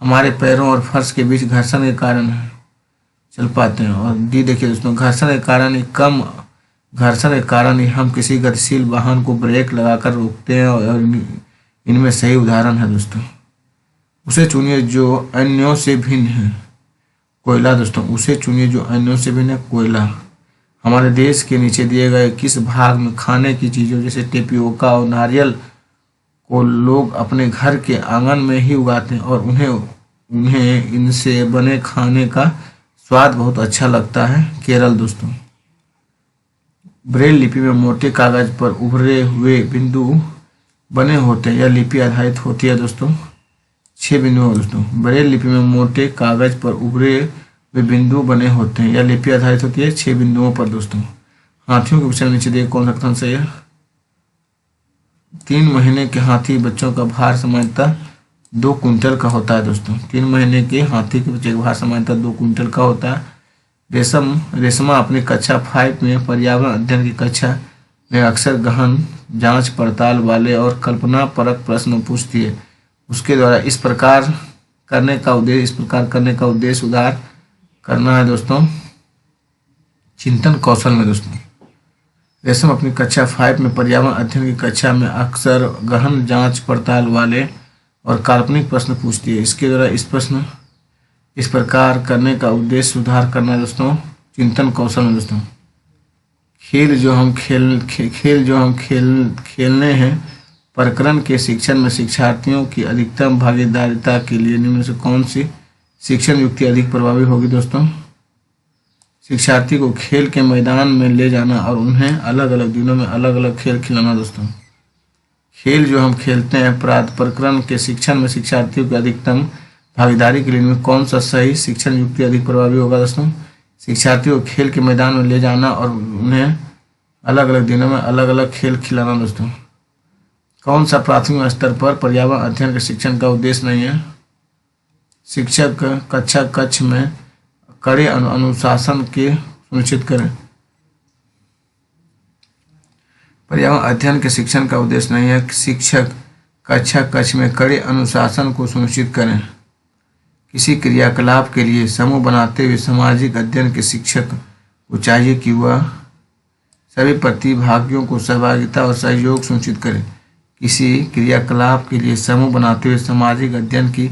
हमारे पैरों और फर्श के बीच घर्षण के कारण चल पाते हैं। और डी देखिए दोस्तों, घर्षण के कारण ही हम किसी गतिशील वाहन को ब्रेक लगाकर रोकते हैं। और इनमें सही उदाहरण है दोस्तों। उसे चुनिए जो अन्यों से भिन्न है। कोयला दोस्तों, उसे चुनिए जो अन्यों से भिन्न है। कोयला। हमारे देश के नीचे दिए गए किस भाग में खाने की चीज़ों जैसे टेपियोका और नारियल को लोग अपने घर के आंगन में ही उगाते हैं और उन्हें उन्हें इनसे बने खाने का स्वाद बहुत अच्छा लगता है। केरल दोस्तों। ब्रेल लिपि में मोटे कागज पर उभरे हुए बिंदु बने होते हैं। यह लिपि आधारित होती है दोस्तों 6 बिंदुओं दोस्तों। ब्रेल लिपि में मोटे कागज पर उभरे हुए बिंदु बने होते हैं। यह लिपि आधारित होती है 6 बिंदुओं पर दोस्तों। हाथियों के विषय में नीचे दिए कौन सा कथन सही है? 3 महीने के हाथी बच्चों का भार सामान्यतः 2 कुंटल का होता है दोस्तों। 3 महीने के हाथी के बच्चे का भार सामान्यतः 2 कुंटल का होता है। रेशमा अपनी कक्षा 5 में पर्यावरण अध्ययन की कक्षा में अक्सर गहन जांच पड़ताल वाले और कल्पना परक प्रश्न पूछती है। उसके द्वारा इस प्रकार करने का उद्देश्य सुधार करना है दोस्तों चिंतन कौशल में दोस्तों। रेशम अपनी कक्षा 5 में पर्यावरण अध्ययन की कक्षा में अक्सर गहन जांच पड़ताल वाले और काल्पनिक प्रश्न पूछती है। इसके द्वारा इस प्रकार करने का उद्देश्य सुधार करना है दोस्तों चिंतन कौशल में दोस्तों। खेल जो हम खेलने हैं प्रकरण के शिक्षण में शिक्षार्थियों की अधिकतम भागीदारिता के लिए निम्न में से कौन सी शिक्षण युक्ति अधिक प्रभावी होगी दोस्तों? शिक्षार्थी को खेल के मैदान में ले जाना और उन्हें अलग अलग दिनों में अलग अलग खेल खिलाना दोस्तों। खेल जो हम खेलते हैं प्रकरण के शिक्षण में शिक्षार्थियों की अधिकतम भागीदारी के लिए इनमें कौन सा सही शिक्षण युक्ति अधिक प्रभावी होगा दोस्तों? शिक्षार्थियों को खेल के मैदान में ले जाना और उन्हें अलग अलग दिनों में अलग अलग खेल खिलाना दोस्तों। कौन सा प्राथमिक स्तर पर पर्यावरण अध्ययन के शिक्षण का उद्देश्य नहीं है? शिक्षक कक्ष में कड़े अनुशासन के सुनिश्चित करें। पर्यावरण अध्ययन के शिक्षण का उद्देश्य नहीं है। शिक्षक कक्ष में कड़े अनुशासन को सुनिश्चित करें। किसी क्रियाकलाप के लिए समूह बनाते हुए सामाजिक अध्ययन के शिक्षक को चाहिए कि वह सभी प्रतिभागियों को सहभागिता और सहयोग सुनिश्चित करें। किसी क्रियाकलाप के लिए समूह बनाते हुए सामाजिक अध्ययन की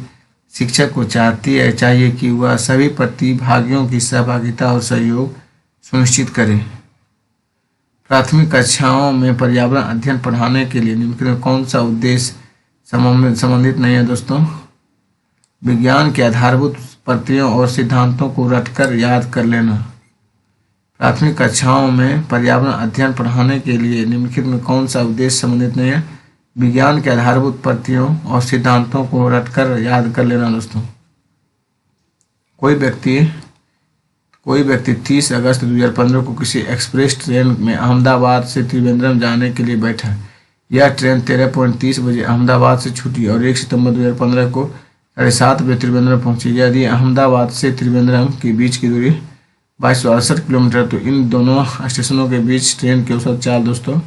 शिक्षक को चाहिए कि वह सभी प्रतिभागियों की सहभागिता और सहयोग सुनिश्चित करें। प्राथमिक कक्षाओं में पर्यावरण अध्ययन पढ़ाने के लिए निम्नलिखित में कौन सा उद्देश्य संबंधित नहीं है दोस्तों? विज्ञान के आधारभूत प्रत्ययों और सिद्धांतों को रटकर याद कर लेना। प्राथमिक कक्षाओं में पर्यावरण अध्ययन पढ़ाने के लिए निम्नलिखित में कौन सा उद्देश्य संबंधित नहीं है? विज्ञान के आधारभूत प्रत्ययों और सिद्धांतों को रटकर याद कर लेना दोस्तों। कोई व्यक्ति 30 अगस्त 2015 को किसी एक्सप्रेस ट्रेन में अहमदाबाद से त्रिवेंद्रम जाने के लिए बैठा। यह ट्रेन 13:30 बजे अहमदाबाद से छूटी और 1 सितंबर 2015 को 7:30 बजे त्रिवेंद्रम पहुंची। यदि अहमदाबाद से त्रिवेंद्रम के बीच की दूरी 2268 किलोमीटर तो इन दोनों स्टेशनों के बीच ट्रेन की औसत चाल दोस्तों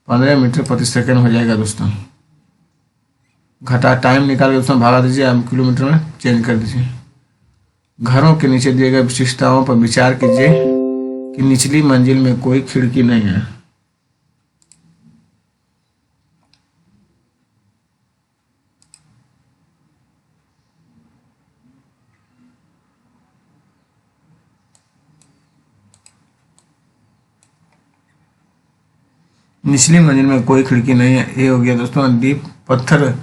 15 मीटर प्रति सेकंड हो जाएगा दोस्तों। टाइम निकाल के दोस्तों भागा दीजिए, आप किलोमीटर में चेंज कर दीजिए। घरों के नीचे दिए गए विशिष्टताओं पर विचार कीजिए कि निचली मंजिल में कोई खिड़की नहीं है। निचली मंजिल में कोई खिड़की नहीं है। ये हो गया दोस्तों। डी पत्थर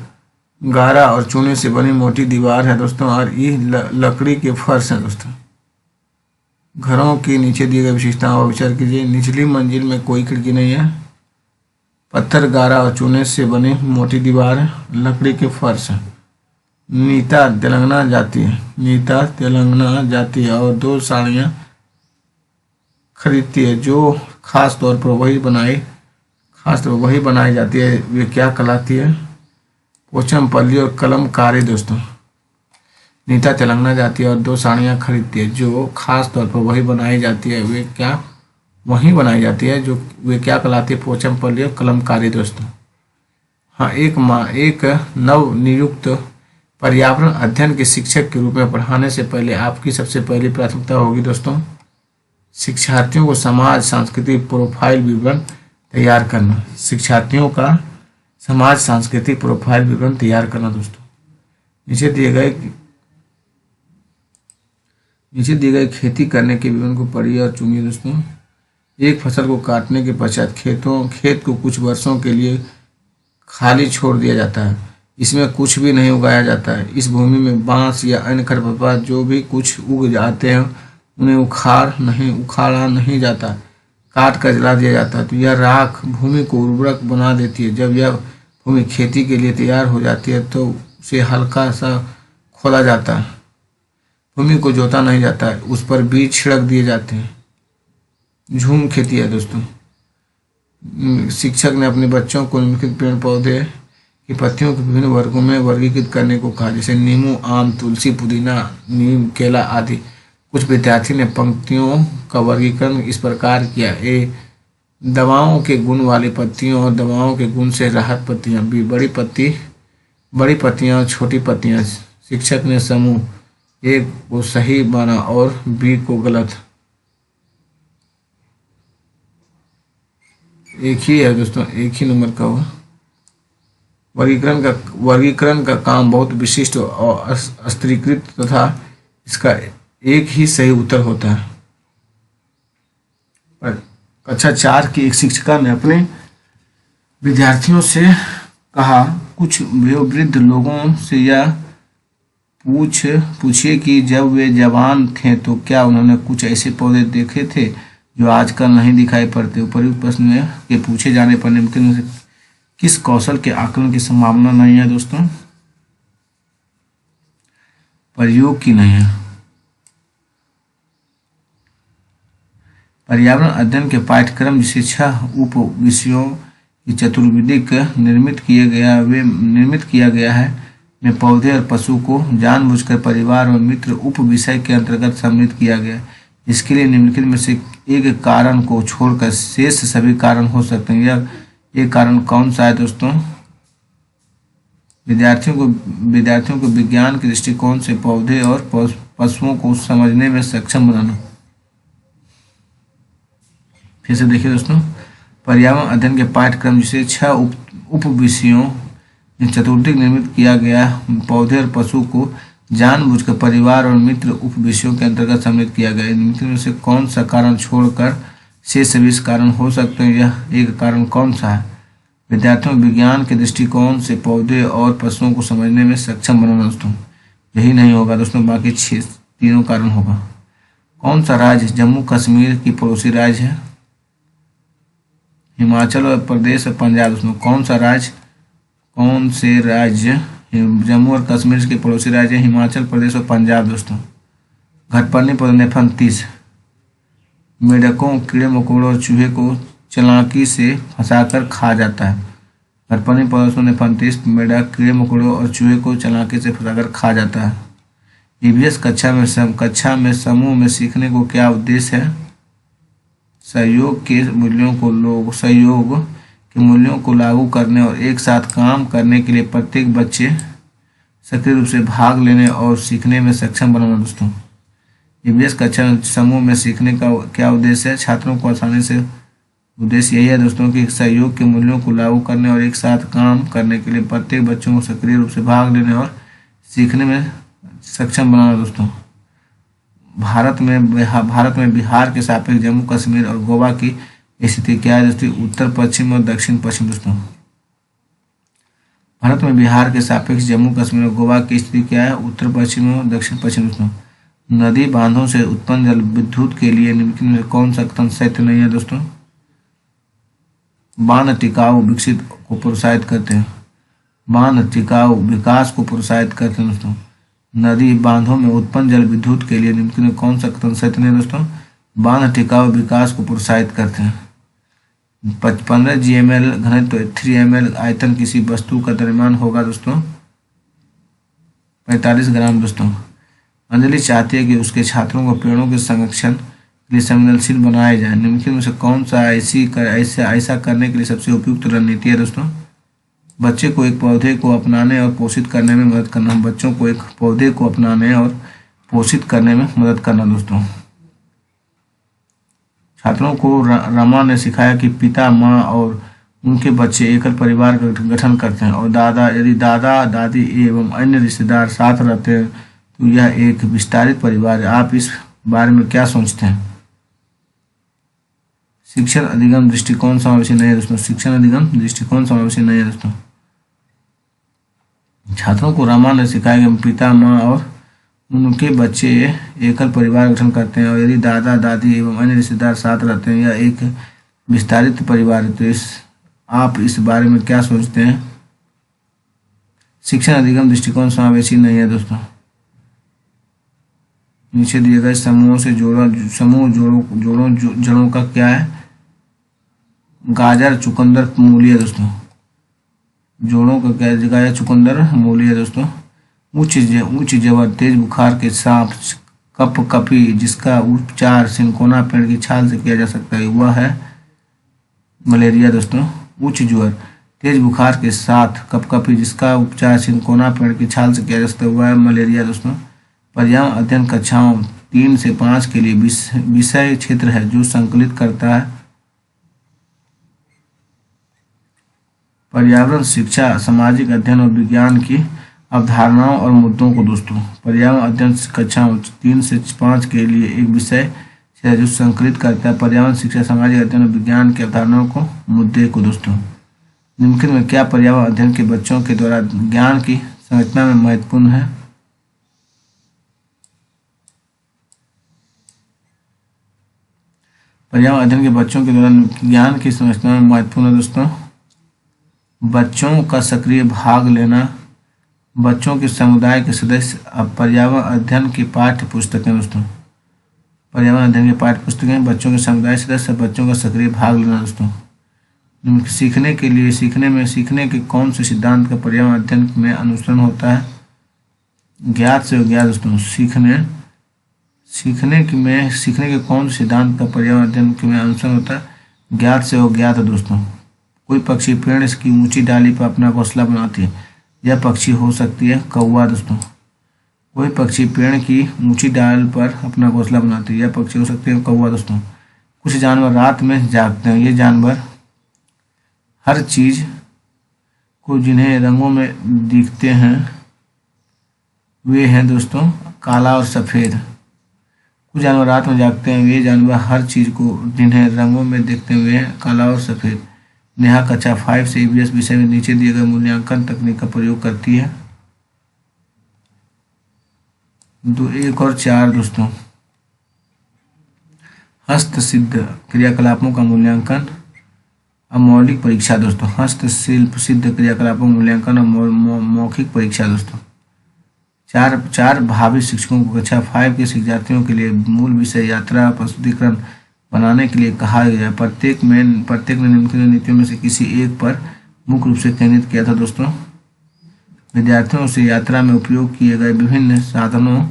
गारा और चूने से बनी मोटी दीवार है दोस्तों और ये लकड़ी के फर्श है दोस्तों। घरों के नीचे दिए गए विशेषताओं पर विचार कीजिए। निचली मंजिल में कोई खिड़की नहीं है। पत्थर गारा और चूने से बनी मोटी दीवार है। लकड़ी के फर्श है। नीता तेलंगाना जाती है और 2 साड़ियाँ खरीदती है जो खास तौर पर वही बनाई जाती है। वे क्या कहलाती है? पोचमपल्ली और कलमकारी दोस्तों। नीता तेलंगाना जाती है और 2 साड़ियाँ खरीदती है जो खास तौर पर वही बनाई जाती है। वे क्या कहलाती है? पोचमपल्ली और कलमकारी दोस्तों। हाँ, एक नव नियुक्त पर्यावरण अध्ययन के शिक्षक के रूप में पढ़ाने से पहले आपकी सबसे पहली प्राथमिकता होगी दोस्तों शिक्षार्थियों को समाज सांस्कृतिक प्रोफाइल विवरण तैयार करना। शिक्षार्थियों का समाज सांस्कृतिक प्रोफाइल विवरण तैयार करना दोस्तों। नीचे दिए गए खेती करने के विवरण को पढ़िए और चुनिए दोस्तों। एक फसल को काटने के पश्चात खेत को कुछ वर्षों के लिए खाली छोड़ दिया जाता है। इसमें कुछ भी नहीं उगाया जाता है। इस भूमि में बांस या अन्य खरपतवार जो भी कुछ उग जाते हैं उन्हें उखाड़ा नहीं जाता, काट कर जला दिया जाता है। तो यह राख भूमि को उर्वरक बना देती है। जब यह भूमि खेती के लिए तैयार हो जाती है तो उसे हल्का सा खोदा जाता है। भूमि को जोता नहीं जाता है, उस पर बीज छिड़क दिए जाते हैं। झूम खेती है दोस्तों। शिक्षक ने अपने बच्चों को निम्नलिखित पेड़ पौधे की पत्तियों को विभिन्न वर्गों में वर्गीकृत करने को कहा, जैसे नींबू, आम, तुलसी, पुदीना, नीम, केला आदि। कुछ विद्यार्थी ने पंक्तियों का वर्गीकरण इस प्रकार किया: ए, दवाओं के गुण वाली पत्तियों और दवाओं के गुण से राहत पत्तियां। बी, बड़ी पत्तियां और छोटी पत्तियां। शिक्षक ने समूह ए को सही माना और बी को गलत। एक ही है दोस्तों, एक ही नंबर का हुआ। वर्गीकरण का काम बहुत विशिष्ट और स्तरीकृत तथा इसका एक ही सही उत्तर होता है। कक्षा 4 की एक शिक्षिका ने अपने विद्यार्थियों से कहा, कुछ वयोवृद्ध लोगों से यह पूछिए कि जब वे जवान थे तो क्या उन्होंने कुछ ऐसे पौधे देखे थे जो आजकल नहीं दिखाई पड़ते। उपयुक्त प्रश्न के पूछे जाने पर निम्नलिखित में से किस कौशल के आकलन की संभावना नहीं है दोस्तों? प्रयोग की नहीं है। पर्यावरण अध्ययन के पाठ्यक्रम जिसे 6 उप विषयों की चतुर्विधिक निर्मित किया गया है में पौधे और पशु को जानबूझकर परिवार और मित्र उप विषय के अंतर्गत सम्मिलित किया गया है। इसके लिए निम्नलिखित में से एक कारण को छोड़कर शेष सभी कारण हो सकते हैं। यह एक कारण कौन सा है दोस्तों? विद्यार्थियों को विज्ञान के दृष्टिकोण से पौधे और पशुओं को समझने में सक्षम बनाना। फिर से देखिए दोस्तों, पर्यावरण अध्ययन के पाठ्यक्रम जिसे 6 उप विषयों में चतुर्विधिक निर्मित किया गया, पौधे और पशु को जानबूझकर परिवार और मित्र उप विषयों के अंतर्गत सम्मिलित किया गया। निम्नलिखित में से कौन सा कारण छोड़कर शेष सभी कारण हो सकते हैं? यह एक कारण कौन सा है? विद्यार्थियों को विज्ञान के दृष्टिकोण से पौधे और पशुओं को समझने में सक्षम बनाना दोस्तों। यही नहीं होगा दोस्तों, बाकी 6 तीनों कारण होगा। कौन सा राज्य जम्मू कश्मीर की पड़ोसी राज्य है? हिमाचल प्रदेश और पंजाब दोस्तों। कौन से राज्य जम्मू और कश्मीर के पड़ोसी राज्य हिमाचल प्रदेश और पंजाब दोस्तों। घटपर्णी नेफंतिस मेढकों, कीड़े मकोड़ों और चूहे को चालाकी से फंसाकर खा जाता है। घटपर्णी नेफंतिस मेढक, कीड़े मकोड़ों और चूहे को चालाकी से फंसाकर खा जाता है। ईवीएस कक्षा में समूह में सीखने को क्या उद्देश्य है? सहयोग के मूल्यों को लागू करने और एक साथ काम करने के लिए प्रत्येक बच्चे सक्रिय रूप से भाग लेने और सीखने में सक्षम बनाना दोस्तों। ईवीएस कक्षा समूह में सीखने का क्या उद्देश्य है? छात्रों को आसानी से उद्देश्य यही है दोस्तों कि सहयोग के मूल्यों को लागू करने और एक साथ काम करने के लिए प्रत्येक बच्चों को सक्रिय रूप से भाग लेने और सीखने में सक्षम बनाना दोस्तों। भारत में बिहार के सापेक्ष जम्मू कश्मीर और गोवा की स्थिति क्या है दोस्तों? उत्तर पश्चिम और दक्षिण पश्चिम दोस्तों। भारत में बिहार के सापेक्ष जम्मू कश्मीर और गोवा की स्थिति क्या है? उत्तर पश्चिम और दक्षिण पश्चिम दोस्तों। नदी बांधों से उत्पन्न जल विद्युत के लिए निम्नलिखित में कौन सा कथन सत्य नहीं है दोस्तों? बांध टिकाऊ विकसित को प्रोत्साहित करते हैं। बांध टिकाऊ विकास को प्रोत्साहित करते हैं दोस्तों। नदी बांधों में उत्पन्न जल विद्युत के लिए निम्नलिखित में कौन सा कथन सत्य नहीं दोस्तों? बांध टिकाऊ विकास को प्रोत्साहित करते हैं। 15 GmL घनत्व 3 ml आयतन किसी वस्तु का द्रव्यमान होगा दोस्तों 45 ग्राम दोस्तों। अंजलि चाहती है कि उसके छात्रों को पेड़ों के संरक्षण के लिए संवेदनशील बनाया जाए। निम्नलिखित में से कौन सा ऐसा करने के लिए सबसे उपयुक्त रणनीति है दोस्तों? बच्चे को एक पौधे को अपनाने और पोषित करने में मदद करना। बच्चों को एक पौधे को अपनाने और पोषित करने में मदद करना दोस्तों। छात्रों को रमा ने सिखाया कि पिता, माँ और उनके बच्चे एकल परिवार का गठन करते हैं और यदि दादा दादी एवं अन्य रिश्तेदार साथ रहते हैं तो यह एक विस्तारित परिवार है। आप इस बारे में क्या सोचते हैं? शिक्षण अधिगम दृष्टिकोण समावेशी नहीं है दोस्तों। शिक्षण अधिगम दृष्टिकोण समावेशी नहीं है दोस्तों। छात्रों को रामायण सिखाया गया। पिता, माँ और उनके बच्चे एकल परिवार गठन करते हैं, और यदि दादा दादी एवं अन्य रिश्तेदार साथ रहते हैं या एक विस्तारित परिवार है, तो आप इस बारे में क्या सोचते हैं? शिक्षण अधिगम दृष्टिकोण समावेशी नहीं है दोस्तों। नीचे दिए गए समूहों से जड़ों का क्या है? गाजर, चुकंदर, मूली है दोस्तों। जोड़ों का क्या? गाजर, चुकंदर, मूली है दोस्तों। उच्च जबर, तेज बुखार के सांप, कपकपी, जिसका उपचार सिनकोना पेड़ की छाल से किया जा सकता है, वह है मलेरिया दोस्तों। उच्च ज्वर, तेज बुखार के साथ कपकपी, जिसका उपचार सिनकोना पेड़ की छाल से किया जा सकता है, वह है मलेरिया दोस्तों। पर्यावरण अध्ययन कक्षाओं 3 से 5 के लिए विषय क्षेत्र है जो संकलित करता है पर्यावरण शिक्षा, सामाजिक अध्ययन और विज्ञान की अवधारणाओं और मुद्दों को दोस्तों। पर्यावरण अध्ययन कक्षाओं 3 से 5 के लिए एक विषय है जो संकलित करता है पर्यावरण शिक्षा, सामाजिक अध्ययन और विज्ञान की अवधारणाओं को, मुद्दे को दोस्तों। निम्नलिखित में क्या पर्यावरण अध्ययन के बच्चों के द्वारा ज्ञान की संरचना में महत्वपूर्ण है? पर्यावरण अध्ययन के बच्चों के द्वारा ज्ञान की संरचना में महत्वपूर्ण है दोस्तों। बच्चों का सक्रिय भाग लेना, बच्चों के समुदाय के सदस्य। अब पर्यावरण अध्ययन की पाठ्य पुस्तकें दोस्तों। पर्यावरण अध्ययन की पाठ्य पुस्तकें, बच्चों के समुदाय सदस्य, बच्चों का सक्रिय भाग लेना दोस्तों। सीखने के कौन से सिद्धांत का पर्यावरण अध्ययन में अनुसरण होता है? ज्ञात से अज्ञात दोस्तों। सीखने के कौन से सिद्धांत का पर्यावरण अध्ययन में अनुसरण होता है? ज्ञात से अज्ञात दोस्तों। कोई पक्षी पेड़ की ऊंची डाली पर अपना घोंसला बनाती है, यह पक्षी हो सकती है कौवा दोस्तों। कोई पक्षी पेड़ की ऊंची डाल पर अपना घोंसला बनाती है, यह पक्षी हो सकती है कौवा दोस्तों। कुछ जानवर रात में जागते हैं, ये जानवर हर चीज को जिन्हें रंगों में दिखते हैं वे हैं दोस्तों काला और सफ़ेद। कुछ जानवर रात में जागते हैं, वे जानवर हर चीज को जिन्हें रंगों में देखते हैं वे हैं काला और सफ़ेद। नेहा कक्षा 5 से ईवीएस विषय में नीचे दिए गए मूल्यांकन तकनीक का प्रयोग करती है। 2, 1 और 4 दोस्तों। हस्तसिद्ध क्रियाकलापों का मूल्यांकन, अमौलिक परीक्षा दोस्तों। हस्तशिल्प सिद्ध क्रियाकलापों का मूल्यांकन और मौखिक परीक्षा दोस्तों। चार भावी शिक्षकों को कक्षा 5 के शिक्षार्थियों के लिए मूल विषय यात्रा प्रस्तुतिकरण बनाने के लिए कहा गया। प्रत्येक ने निम्नलिखित नीतियों में से किसी एक पर मुख्य रूप से केंद्रित किया था दोस्तों। विद्यार्थियों से यात्रा में उपयोग किए गए विभिन्न साधनों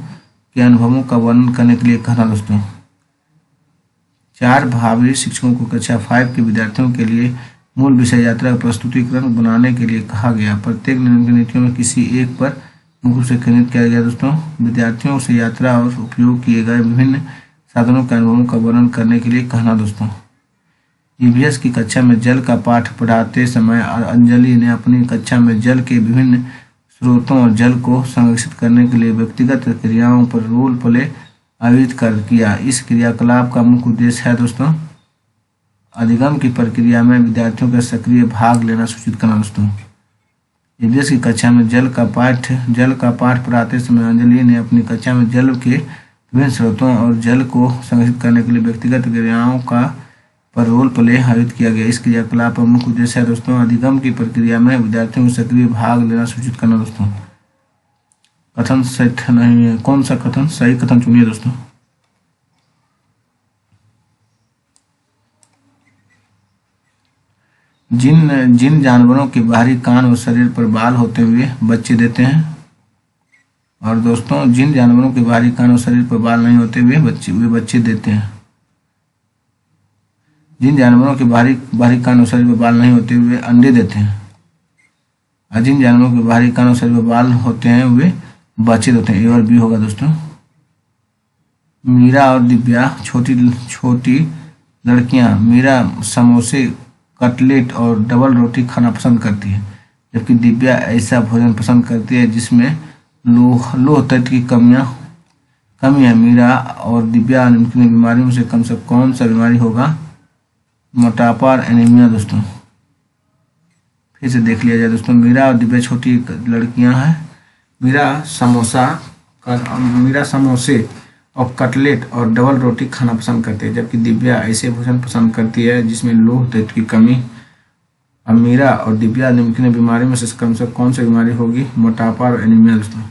के अनुभवों का वर्णन करने के लिए कहा दोस्तों। 4 भावी शिक्षकों को कक्षा 5 के विद्यार्थियों के लिए मूल विषय यात्रा का प्रस्तुतिकरण बनाने के लिए कहा गया। प्रत्येक निम्नलिखित नीतियों में किसी एक पर मुख्य रूप से केंद्रित किया गया दोस्तों। विद्यार्थियों से यात्रा और उपयोग किए गए विभिन्न साधनों के अनुभवों का वर्णन करने के लिए कहना दोस्तों। ईवीएस की कक्षा में जल का पाठ पढ़ाते समय अंजलि ने अपनी कक्षा में जल के विभिन्न स्रोतों और जल को संरक्षित करने के लिए व्यक्तिगत क्रियाओं पर रोल प्ले आयोजित किया। इस क्रियाकलाप का मुख्य उद्देश्य है दोस्तों अधिगम की प्रक्रिया में विद्यार्थियों का सक्रिय भाग लेना सूचित करना दोस्तों। ईवीएस की कक्षा में जल का पाठ पढ़ाते समय अंजलि ने अपनी कक्षा में जल के विभिन्न स्रोतों और जल को संरक्षित करने के लिए व्यक्तिगत क्रियाओं का पर रोल प्ले आयोजित किया गया। इस क्रियाकलाप का मुख्य उद्देश्य है दोस्तों अधिगम की प्रक्रिया में विद्यार्थियों को सक्रिय भाग लेना सूचित करना दोस्तों। कथन सही नहीं है, कौन सा कथन? सही कथन चुनिए दोस्तों। जिन जानवरों के बाहरी कान और शरीर पर बाल होते हुए बच्चे देते हैं, और दोस्तों जिन जानवरों के बाहरी कान और शरीर पर बाल नहीं होते वे बच्चे देते हैं। जिन जानवरों के बाहरी कान और शरीर पर बाल नहीं होते वे अंडे देते हैं, और जिन जानवरों के बाहरी कान और शरीर पर बाल होते हैं वे बच्चे देते हैं। ए और बी होगा दोस्तों। मीरा और दिव्या छोटी लड़कियां। मीरा समोसे, कटलेट और डबल रोटी खाना पसंद करती है, जबकि दिव्या ऐसा भोजन पसंद करती है जिसमें लोह तत्व की कमी है। मीरा और दिव्या निम्नलिखित बीमारियों में से कौन सा बीमारी होगा? मोटापा और एनीमिया दोस्तों। फिर से देख लिया जाए दोस्तों। मीरा और दिव्या छोटी लड़कियां हैं। मीरा समोसे और कटलेट और डबल रोटी खाना पसंद करती है, जबकि दिव्या ऐसे भोजन पसंद करती है जिसमें लौह तत्व की कमी। अब मीरा और दिव्या निम्नलिखित बीमारी में से कम से कौन सी बीमारी होगी? मोटापा और एनीमिया दोस्तों।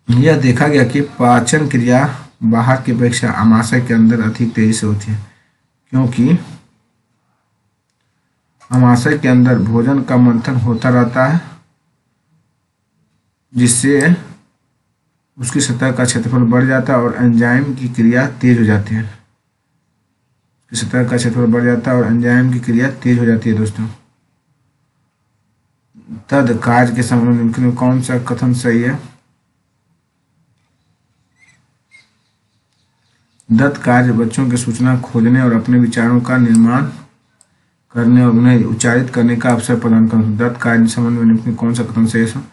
यह देखा गया कि पाचन क्रिया बाहर की अपेक्षा आमाशय के अंदर अधिक तेजी से होती है, क्योंकि आमाशय के अंदर भोजन का मंथन होता रहता है, जिससे उसकी सतह का क्षेत्रफल बढ़ जाता है और एंजाइम की क्रिया तेज हो जाती है। सतह का क्षेत्रफल बढ़ जाता है और एंजाइम की क्रिया तेज हो जाती है दोस्तों। तद कार्य के संबंध में निम्नलिखित में कौन सा कथन सही है? दत्त कार्य बच्चों की सूचना खोजने और अपने विचारों का निर्माण करने और उन्हें उच्चारित करने का अवसर प्रदान करना। दत्त कार्य संबंध में निम्नलिखित कौन सा कथन सही है?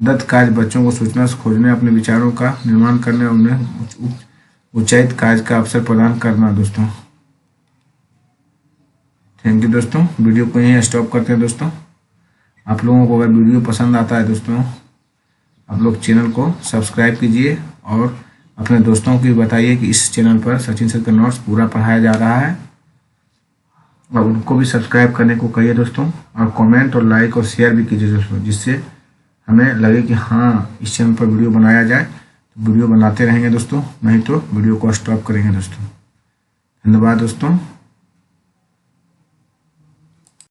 दत्त कार्य बच्चों को सूचना खोजने, अपने विचारों का निर्माण करने और उन्हें उच्चारित कार्य का अवसर प्रदान करना दोस्तों। थैंक यू दोस्तों। वीडियो को यहीं स्टॉप करते हैं दोस्तों। आप लोगों को अगर वीडियो पसंद आता है दोस्तों, आप लोग चैनल को सब्सक्राइब कीजिए और अपने दोस्तों को भी बताइए कि इस चैनल पर सचिन सर का नोट्स पूरा पढ़ाया जा रहा है, और उनको भी सब्सक्राइब करने को कहिए दोस्तों। और कमेंट और लाइक और शेयर भी कीजिए दोस्तों, जिससे हमें लगे कि हाँ इस चैनल पर वीडियो बनाया जाए। तो वीडियो बनाते रहेंगे दोस्तों, नहीं तो वीडियो को स्टॉप करेंगे दोस्तों। धन्यवाद दोस्तों।